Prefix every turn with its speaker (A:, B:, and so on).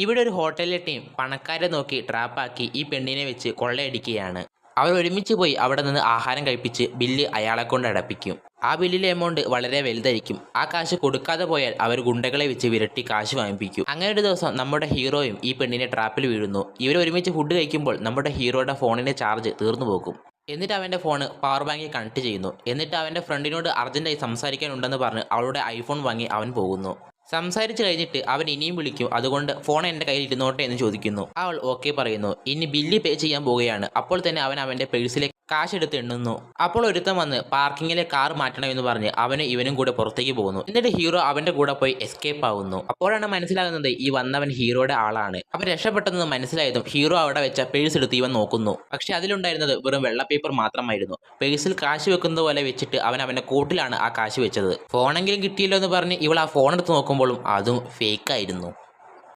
A: ഇവിടെ ഒരു ഹോട്ടലിലെ ടീം പണക്കാരെ നോക്കി ട്രാപ്പാക്കി ഈ പെണ്ണിനെ വെച്ച് കൊള്ളയടിക്കുകയാണ്. അവർ ഒരുമിച്ച് പോയി അവിടെ നിന്ന് ആഹാരം കഴിപ്പിച്ച് ബില്ല് അയാളെ കൊണ്ട് അടപ്പിക്കും. ആ ബില്ലിലെ എമൗണ്ട് വളരെ വലുതായിരിക്കും. ആ കാശ് കൊടുക്കാതെ പോയാൽ അവർ ഗുണ്ടകളെ വെച്ച് വിരട്ടി കാശ് വാങ്ങിപ്പിക്കും. അങ്ങനെ ഒരു ദിവസം നമ്മുടെ ഹീറോയും ഈ പെണ്ണിനെ ട്രാപ്പിൽ വീഴുന്നു. ഇവർ ഒരുമിച്ച് ഫുഡ് കഴിക്കുമ്പോൾ നമ്മുടെ ഹീറോയുടെ ഫോണിന്റെ ചാർജ് തീർന്നു പോകും. എന്നിട്ട് അവൻ്റെ ഫോണ് പവർ ബാങ്കിൽ കണക്ട് ചെയ്യുന്നു. എന്നിട്ട് അവൻ്റെ ഫ്രണ്ടിനോട് അർജൻറ്റായി സംസാരിക്കാനുണ്ടെന്ന് പറഞ്ഞ് അവളുടെ ഐഫോൺ വാങ്ങി അവൻ പോകുന്നു. സംസാരിച്ച് കഴിഞ്ഞിട്ട് അവൻ ഇനിയും വിളിക്കും. അതുകൊണ്ട് ഫോൺ എൻ്റെ കയ്യിൽ ഇരുന്നോട്ടെ എന്ന് ചോദിക്കുന്നു. അവൾ ഓക്കെ പറയുന്നു. ഇനി ബില്ല് പേ ചെയ്യാൻ പോവുകയാണ്. അപ്പോൾ തന്നെ അവൻ അവൻ്റെ പേഴ്സിലെ കാശ് എടുത്ത് എണ്ണുന്നു. അപ്പോൾ ഒരുത്തൻ വന്ന് പാർക്കിങ്ങിലെ കാർ മാറ്റണമെന്ന് പറഞ്ഞ് അവനും ഇവനും കൂടെ പുറത്തേക്ക് പോകുന്നു. എന്നിട്ട് ഹീറോ അവൻ്റെ കൂടെ പോയി എസ്കേപ്പ് ആവുന്നു. അപ്പോഴാണ് മനസ്സിലാകുന്നത് ഈ വന്നവൻ ഹീറോയുടെ ആളാണ്. അവൻ രക്ഷപ്പെട്ടെന്ന് മനസ്സിലായതും ഹീറോ അവിടെ വെച്ച പേഴ്സ് എടുത്ത് ഇവൻ നോക്കുന്നു. പക്ഷെ അതിലുണ്ടായിരുന്നത് വെറും വെള്ള പേപ്പർ മാത്രമായിരുന്നു. പേഴ്സിൽ കാശ് വെക്കുന്നത് പോലെ വെച്ചിട്ട് അവൻ അവൻ്റെ കോട്ടിലാണ് ആ കാശ് വെച്ചത്. ഫോണെങ്കിലും കിട്ടിയല്ലോ എന്ന് പറഞ്ഞ് ഇവൾ ആ ഫോൺ എടുത്ത് നോക്കുമ്പോഴും അതും ഫേക്ക് ആയിരുന്നു.